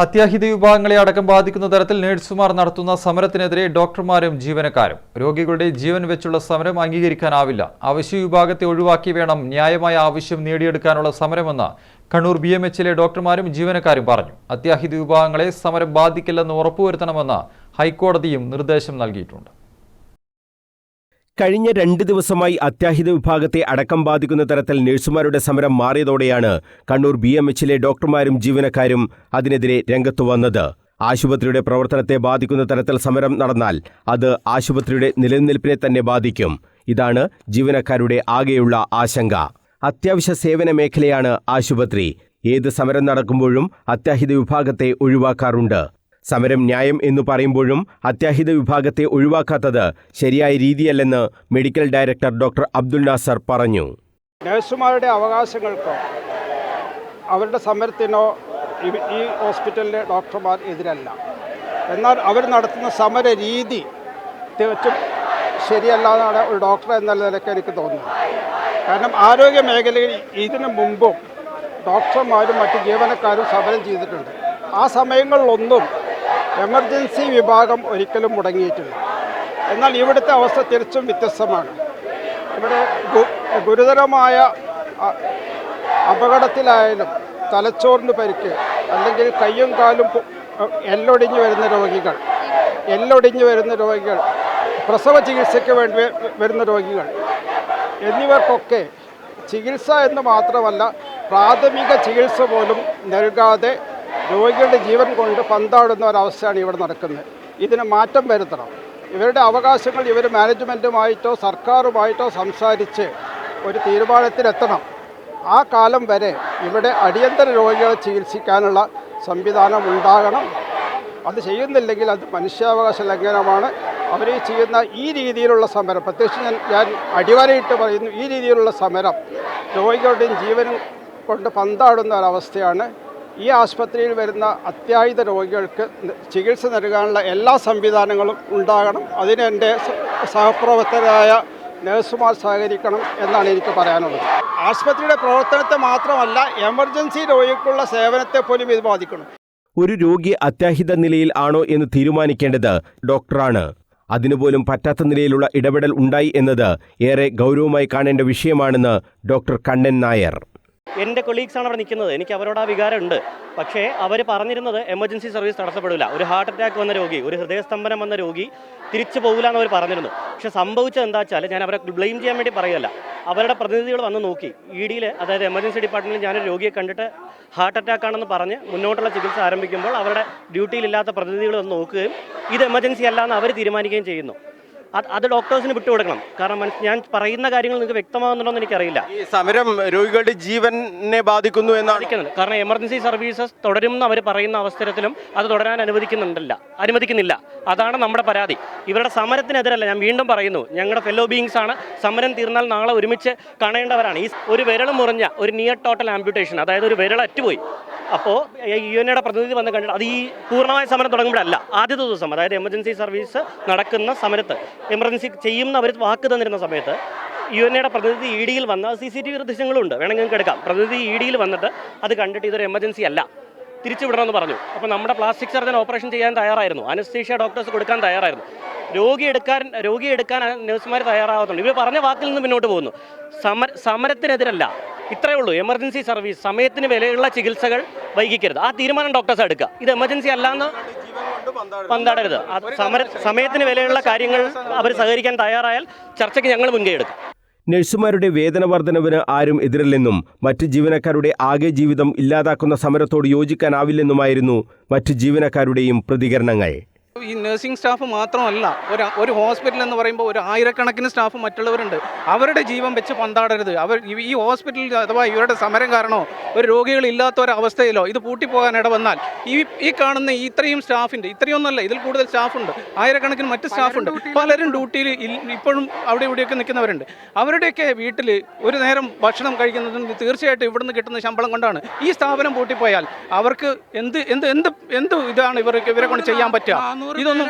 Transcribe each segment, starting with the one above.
അത്യാഹിത വിഭാഗങ്ങളെ അടക്കം ബാധിക്കുന്ന തരത്തിൽ നഴ്സുമാർ നടത്തുന്ന സമരത്തിനെതിരെ ഡോക്ടർമാരും ജീവനക്കാരും. രോഗികളുടെ ജീവൻ വെച്ചുള്ള സമരം അംഗീകരിക്കാനാവില്ല. അവശ്യ വിഭാഗത്തെ ഒഴിവാക്കി വേണം ന്യായമായ ആവശ്യം നേടിയെടുക്കാനുള്ള സമരമെന്ന് കണ്ണൂർ BMHലെ ഡോക്ടർമാരും ജീവനക്കാരും പറഞ്ഞു. അത്യാഹിത വിഭാഗങ്ങളെ സമരം ബാധിക്കില്ലെന്ന് ഉറപ്പുവരുത്തണമെന്ന് ഹൈക്കോടതിയും നിർദ്ദേശം നൽകിയിട്ടുണ്ട്. കഴിഞ്ഞ 2 ദിവസമായി അത്യാഹിത വിഭാഗത്തെ അടക്കം ബാധിക്കുന്ന തരത്തിൽ നഴ്സുമാരുടെ സമരം മാറിയതോടെയാണ് കണ്ണൂർ BMHലെ ഡോക്ടർമാരും ജീവനക്കാരും അതിനെതിരെ രംഗത്തു വന്നത്. ആശുപത്രിയുടെ പ്രവർത്തനത്തെ ബാധിക്കുന്ന തരത്തിൽ സമരം നടന്നാൽ അത് ആശുപത്രിയുടെ നിലനിൽപ്പിനെ തന്നെ ബാധിക്കും. ഇതാണ് ജീവനക്കാരുടെ ആകെയുള്ള ആശങ്ക. അത്യാവശ്യ സേവന മേഖലയാണ് ആശുപത്രി. ഏത് സമരം നടക്കുമ്പോഴും അത്യാഹിത വിഭാഗത്തെ ഒഴിവാക്കാറുണ്ട്. സമരം ന്യായം എന്നു പറയുമ്പോഴും അത്യാഹിത വിഭാഗത്തെ ഒഴിവാക്കാത്തത് ശരിയായ രീതിയല്ലെന്ന് medical director doctor Abdul Nasar പറഞ്ഞു. നഴ്സുമാരുടെ അവകാശങ്ങൾക്കോ അവരുടെ സമരത്തിനോ ഈ ഹോസ്പിറ്റലിലെ ഡോക്ടർമാർ എതിരല്ല. എന്നാൽ അവർ നടത്തുന്ന സമര രീതി തികച്ചും ശരിയല്ല എന്നാണ് ഒരു ഡോക്ടർ എന്ന നിലയ്ക്ക് എനിക്ക് തോന്നുന്നത്. കാരണം ആരോഗ്യ മേഖലയിൽ ഇതിനു മുമ്പും ഡോക്ടർമാരും മറ്റ് ജീവനക്കാരും സമരം ചെയ്തിട്ടുണ്ട്. ആ സമയങ്ങളിലൊന്നും എമർജൻസി വിഭാഗം ഒരിക്കലും മുടങ്ങിയിട്ടില്ല. എന്നാൽ ഇവിടുത്തെ അവസ്ഥ തികച്ചും വ്യത്യസ്തമാണ്. ഇവിടെ ഗുരുതരമായ അപകടത്തിലായാലും തലച്ചോറിന് പരിക്ക്, അല്ലെങ്കിൽ കയ്യും കാലും എല്ലൊടിഞ്ഞു വരുന്ന രോഗികൾ, പ്രസവ ചികിത്സയ്ക്ക് വേണ്ടി വരുന്ന രോഗികൾ എന്നിവർക്കൊക്കെ ചികിത്സ എന്ന് മാത്രമല്ല പ്രാഥമിക ചികിത്സ പോലും നൽകാതെ രോഗികളുടെ ജീവൻ കൊണ്ട് പന്താടുന്ന ഒരവസ്ഥയാണ് ഇവിടെ നടക്കുന്നത്. ഇതിന് മാറ്റം വരുത്തണം. ഇവരുടെ അവകാശങ്ങൾ ഇവർ മാനേജ്മെൻറ്റുമായിട്ടോ സർക്കാരുമായിട്ടോ സംസാരിച്ച് ഒരു തീരുമാനത്തിലെത്തണം. ആ കാലം വരെ ഇവിടെ അടിയന്തര രോഗികളെ ചികിത്സിക്കാനുള്ള സംവിധാനം ഉണ്ടാകണം. അത് ചെയ്യുന്നില്ലെങ്കിൽ അത് മനുഷ്യാവകാശ ലംഘനമാണ്. അവർ ചെയ്യുന്ന ഈ രീതിയിലുള്ള സമരം, പ്രത്യേകിച്ച് ഞാൻ അടിവരയിട്ട് പറയുന്നു, ഈ രീതിയിലുള്ള സമരം രോഗികളുടെയും ജീവനും കൊണ്ട് പന്താടുന്ന ഒരവസ്ഥയാണ്. ഈ ആശുപത്രിയിൽ വരുന്ന അത്യാഹിത രോഗികൾക്ക് ചികിത്സ നൽകാനുള്ള എല്ലാ സംവിധാനങ്ങളും ഉണ്ടാകണം. അതിന് എൻ്റെ സഹപ്രവർത്തകരായ നഴ്സുമാർ സഹകരിക്കണം എന്നാണ് എനിക്ക് പറയാനുള്ളത്. ആശുപത്രിയുടെ പ്രവർത്തനത്തെ മാത്രമല്ല, എമർജൻസി രോഗിക്കുള്ള സേവനത്തെ പോലും ഇത് ബാധിക്കണം. ഒരു രോഗി അത്യാഹിത നിലയിൽ ആണോ എന്ന് തീരുമാനിക്കേണ്ടത് ഡോക്ടറാണ്. അതിനുപോലും പറ്റാത്ത നിലയിലുള്ള ഇടപെടൽ ഉണ്ടായി എന്നത് ഏറെ ഗൗരവമായി കാണേണ്ട വിഷയമാണെന്ന് ഡോക്ടർ കണ്ണൻ നായർ. എൻ്റെ കൊളീഗ്സാണ് അവിടെ നിൽക്കുന്നത്. എനിക്ക് അവരോട് ആ വികാരമുണ്ട്. പക്ഷേ അവർ പറഞ്ഞിരുന്നത് എമർജൻസി സർവീസ് തടസ്സപ്പെടില്ല. ഒരു ഹാർട്ട് അറ്റാക്ക് വന്ന രോഗി, ഒരു ഹൃദയസ്തംഭനം വന്ന രോഗി തിരിച്ചു പോകില്ല എന്ന് അവർ പറഞ്ഞിരുന്നു. പക്ഷേ സംഭവിച്ചത് എന്താ വെച്ചാൽ, ഞാൻ അവരെ ബ്ലെയിം ചെയ്യാൻ വേണ്ടി പറയുകയല്ല, അവരുടെ പ്രതിനിധികൾ വന്ന് നോക്കി. EDയിൽ, അതായത് എമർജൻസി ഡിപ്പാർട്ട്മെൻറ്റിൽ ഞാനൊരു രോഗിയെ കണ്ടിട്ട് ഹാർട്ട് അറ്റാക്ക് ആണെന്ന് പറഞ്ഞ് മുന്നോട്ടുള്ള ചികിത്സ ആരംഭിക്കുമ്പോൾ അവരുടെ ഡ്യൂട്ടിയിലില്ലാത്ത പ്രതിനിധികൾ വന്ന് നോക്കുകയും ഇത് എമർജൻസി അല്ല എന്ന് അവർ തീരുമാനിക്കുകയും ചെയ്യുന്നു. അത് ഡോക്ടേഴ്സിന് വിട്ടുകൊടുക്കണം. കാരണം ഞാൻ പറയുന്ന കാര്യങ്ങൾ നിങ്ങൾക്ക് വ്യക്തമാകുന്നുണ്ടോ എന്ന് എനിക്കറിയില്ല. ഈ സമരം രോഗികളുടെ ജീവനെ ബാധിക്കുന്നു എന്നാണ്. കാരണം എമർജൻസി സർവീസസ് തുടരുമെന്ന് അവർ പറയുന്ന അവസരത്തിലും അത് തുടരാൻ അനുവദിക്കുന്നില്ല. അതാണ് നമ്മുടെ പരാതി. ഇവരുടെ സമരത്തിനെതിരല്ല, ഞാൻ വീണ്ടും പറയുന്നു, ഞങ്ങളുടെ ഫെല്ലോ ബീയിങ്സ് ആണ്. സമരം തീർന്നാൽ നാളെ ഒരുമിച്ച് കാണേണ്ടവരാണ്. ഈ ഒരു വിരൽ മുറിഞ്ഞ ഒരു നിയർ ടോട്ടൽ ആംപ്യൂട്ടേഷൻ, അതായത് ഒരു വിരൽ അറ്റുപോയി. അപ്പോൾ UNAയുടെ പ്രതിനിധി വന്ന് കണ്ടിട്ട് അത് ഈ പൂർണ്ണമായ സമരം തുടങ്ങുമ്പോഴല്ല, ആദ്യത്തെ ദിവസം, അതായത് എമർജൻസി സർവീസ് നടക്കുന്ന സമരത്ത്, എമർജൻസി ചെയ്യുമെന്ന് അവർ വാക്ക് തന്നിരുന്ന സമയത്ത് UNAയുടെ പ്രതിനിധി EDയിൽ വന്ന CCTV ദൃശ്യങ്ങളുണ്ട്, വേണമെങ്കിൽ നിങ്ങൾക്ക് എടുക്കാം. പ്രതിനിധി EDയിൽ വന്നിട്ട് അത് കണ്ടിട്ട് ഇതൊരു എമർജൻസി അല്ല, തിരിച്ചുവിടണമെന്ന് പറഞ്ഞു. അപ്പോൾ നമ്മുടെ പ്ലാസ്റ്റിക് സർജൻ ഓപ്പറേഷൻ ചെയ്യാൻ തയ്യാറായിരുന്നു, അനസ്തീഷ്യ ഡോക്ടേഴ്സ് കൊടുക്കാൻ തയ്യാറായിരുന്നു. രോഗിയെ എടുക്കാൻ നഴ്സുമാർ തയ്യാറാവുന്നുണ്ട്. ഇവർ പറഞ്ഞ വാക്കിൽ നിന്ന് മുന്നോട്ട് പോകുന്നു. സമരത്തിനെതിരല്ല, ഇത്രയേ ഉള്ളൂ. എമർജൻസി സർവീസ്, സമയത്തിന് വിലയുള്ള ചികിത്സകൾ വൈകിക്കരുത്. ആ തീരുമാനം ഡോക്ടേഴ്സ് എടുക്കുക. ഇത് എമർജൻസി അല്ലാന്ന് പന്താടരുത്. സമയത്തിന് വിലയുള്ള കാര്യങ്ങൾ അവർ സഹകരിക്കാൻ തയ്യാറായാൽ ചർച്ചയ്ക്ക് ഞങ്ങൾ മുൻകൈ എടുക്കും. നഴ്സുമാരുടെ വേതന വർധനവിന് ആരും എതിരില്ലെന്നും മറ്റ് ജീവനക്കാരുടെ ആകെ ജീവിതം ഇല്ലാതാക്കുന്ന സമരത്തോട് യോജിക്കാനാവില്ലെന്നുമായിരുന്നു മറ്റ് ജീവനക്കാരുടെയും പ്രതികരണങ്ങൾ. ഈ നഴ്സിംഗ് സ്റ്റാഫ് മാത്രമല്ല, ഒരു ഹോസ്പിറ്റൽ എന്ന് പറയുമ്പോൾ ഒരു ആയിരക്കണക്കിന് സ്റ്റാഫ് മറ്റുള്ളവരുണ്ട്. അവരുടെ ജീവൻ വെച്ച് പന്താടരുത്. ഈ ഹോസ്പിറ്റലിൽ അഥവാ ഇവരുടെ സമരം കാരണമോ ഒരു രോഗികളില്ലാത്ത ഒരവസ്ഥയിലോ ഇത് പൂട്ടിപ്പോകാൻ ഇടവന്നാൽ ഈ കാണുന്ന ഇത്രയും സ്റ്റാഫിൻ്റെ, ഇത്രയൊന്നുമല്ല, ഇതിൽ കൂടുതൽ സ്റ്റാഫുണ്ട്, ആയിരക്കണക്കിന് മറ്റ് സ്റ്റാഫുണ്ട്. പലരും ഡ്യൂട്ടിയിൽ ഇപ്പോഴും അവിടെ ഇവിടെയൊക്കെ നിൽക്കുന്നവരുണ്ട്. അവരുടെയൊക്കെ വീട്ടിൽ ഒരു നേരം ഭക്ഷണം കഴിക്കുന്നതും തീർച്ചയായിട്ടും ഇവിടുന്ന് കിട്ടുന്ന ശമ്പളം കൊണ്ടാണ്. ഈ സ്ഥാപനം പൂട്ടിപ്പോയാൽ അവർക്ക് എന്ത് ഇതാണ് ഇവരെ കൊണ്ട് ചെയ്യാൻ പറ്റുക? ഇതൊന്നും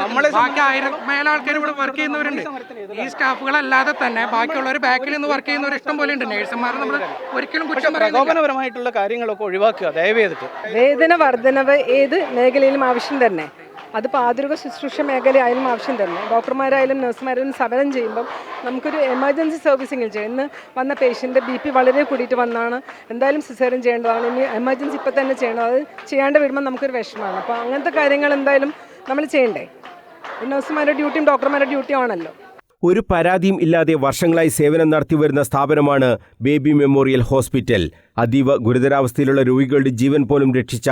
നമ്മളെ ബാക്കി 1000 മേലെ ആൾക്കാർ ഇവിടെ വർക്ക് ചെയ്യുന്നവരുണ്ട്. ഈ സ്റ്റാഫുകളല്ലാതെ തന്നെ ബാക്കിയുള്ളവർ ബാക്കിൽ നിന്ന് വർക്ക് ചെയ്യുന്നവർ ഇഷ്ടം പോലെ ഉണ്ട്. നേഴ്സുമാർ നമ്മൾ ഒരിക്കലും കുറ്റം പറയുന്നില്ല. പ്രകോപനപരമായിട്ടുള്ള കാര്യങ്ങളൊക്കെ ഒഴിവാക്കുക ദയവേദിട്ട്. വേതന വർധനവ് ഏത് മേഖലയിലും ആവശ്യം തന്നെ. അതിപ്പോൾ ആതുര ശുശ്രൂഷ മേഖലയായാലും ആവശ്യം തന്നെ. ഡോക്ടർമാരായാലും നഴ്സുമാരായാലും സമരം ചെയ്യുമ്പം നമുക്കൊരു എമർജൻസി സർവീസിംഗ് ചെയ്യും. ഇന്ന് വന്ന പേഷ്യൻ്റെ BP വളരെ കൂടിയിട്ട് വന്നാണ്, എന്തായാലും സിസേറിയൻ ചെയ്യേണ്ടതാണ്, ഇനി എമർജൻസി ഇപ്പം തന്നെ ചെയ്യണം. അത് ചെയ്യാണ്ട് വരുമ്പോൾ നമുക്കൊരു വിഷമമാണ്. അപ്പോൾ അങ്ങനത്തെ കാര്യങ്ങൾ എന്തായാലും നമ്മൾ ചെയ്യണ്ടേ. നഴ്സുമാരുടെ ഡ്യൂട്ടിയും ഡോക്ടർമാരുടെ ഡ്യൂട്ടിയും ആണല്ലോ. ഒരു പരാതിയും ഇല്ലാതെ വർഷങ്ങളായി സേവനം നടത്തിവരുന്ന സ്ഥാപനമാണ് ബേബി മെമ്മോറിയൽ ഹോസ്പിറ്റൽ. അതീവ ഗുരുതരാവസ്ഥയിലുള്ള രോഗികളുടെ ജീവൻ പോലും രക്ഷിച്ച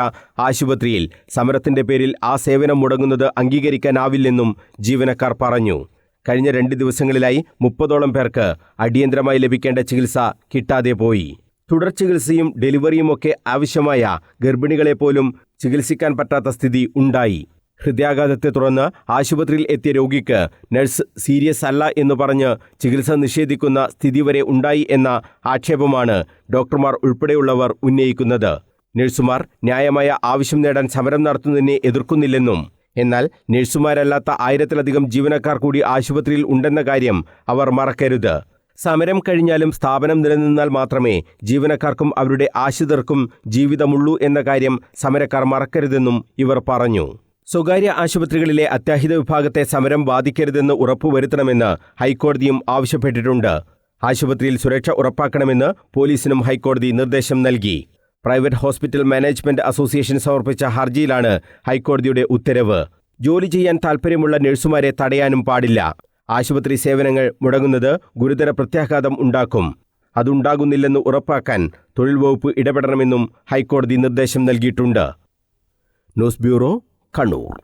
ആശുപത്രിയിൽ സമരത്തിന്റെ പേരിൽ ആ സേവനം മുടങ്ങുന്നത് അംഗീകരിക്കാനാവില്ലെന്നും ജീവനക്കാർ പറഞ്ഞു. കഴിഞ്ഞ 2 ദിവസങ്ങളിലായി 30ഓളം പേർക്ക് അടിയന്തരമായി ലഭിക്കേണ്ട ചികിത്സ കിട്ടാതെ പോയി. തുടർ ചികിത്സയും ഡെലിവറിയുമൊക്കെ ആവശ്യമായ ഗർഭിണികളെപ്പോലും ചികിത്സിക്കാൻ പറ്റാത്ത സ്ഥിതി ഉണ്ടായി. ഹൃദയാഘാതത്തെ തുടർന്ന് ആശുപത്രിയിൽ എത്തിയ രോഗിക്ക് നഴ്സ് സീരിയസ് അല്ല എന്ന് പറഞ്ഞ് ചികിത്സ നിഷേധിക്കുന്ന സ്ഥിതി വരെ ഉണ്ടായി എന്ന ആക്ഷേപമാണ് ഡോക്ടർമാർ ഉൾപ്പെടെയുള്ളവർ ഉന്നയിക്കുന്നത്. നഴ്സുമാർ ന്യായമായ ആവശ്യം നേടാൻ സമരം നടത്തുന്നതിനെ എതിർക്കുന്നില്ലെന്നും എന്നാൽ നഴ്സുമാരല്ലാത്ത 1000-ലധികം ജീവനക്കാർ കൂടി ആശുപത്രിയിൽ ഉണ്ടെന്ന കാര്യം അവർ മറക്കരുത്. സമരം കഴിഞ്ഞാലും സ്ഥാപനം നിലനിന്നാൽ മാത്രമേ ജീവനക്കാർക്കും അവരുടെ ആശ്രിതർക്കും ജീവിതമുള്ളൂ എന്ന കാര്യം സമരക്കാർ മറക്കരുതെന്നും ഇവർ പറഞ്ഞു. സ്വകാര്യ ആശുപത്രികളിലെ അത്യാഹിത വിഭാഗത്തെ സമരം ബാധിക്കരുതെന്ന് ഉറപ്പുവരുത്തണമെന്ന് ഹൈക്കോടതിയും ആവശ്യപ്പെട്ടിട്ടുണ്ട്. ആശുപത്രിയിൽ സുരക്ഷ ഉറപ്പാക്കണമെന്ന് പോലീസിനും ഹൈക്കോടതി നിർദ്ദേശം നൽകി. പ്രൈവറ്റ് ഹോസ്പിറ്റൽ മാനേജ്മെന്റ് അസോസിയേഷൻ സമർപ്പിച്ച ഹർജിയിലാണ് ഹൈക്കോടതിയുടെ ഉത്തരവ്. ജോലി ചെയ്യാൻ താൽപ്പര്യമുള്ള നഴ്സുമാരെ തടയാനും പാടില്ല. ആശുപത്രി സേവനങ്ങൾ മുടങ്ങുന്നത് ഗുരുതര പ്രത്യാഘാതം ഉണ്ടാക്കും. അതുണ്ടാകുന്നില്ലെന്ന് ഉറപ്പാക്കാൻ തൊഴിൽ വകുപ്പ് ഇടപെടണമെന്നും ഹൈക്കോടതി നിർദ്ദേശം നൽകിയിട്ടുണ്ട്. News bureau, Kannur.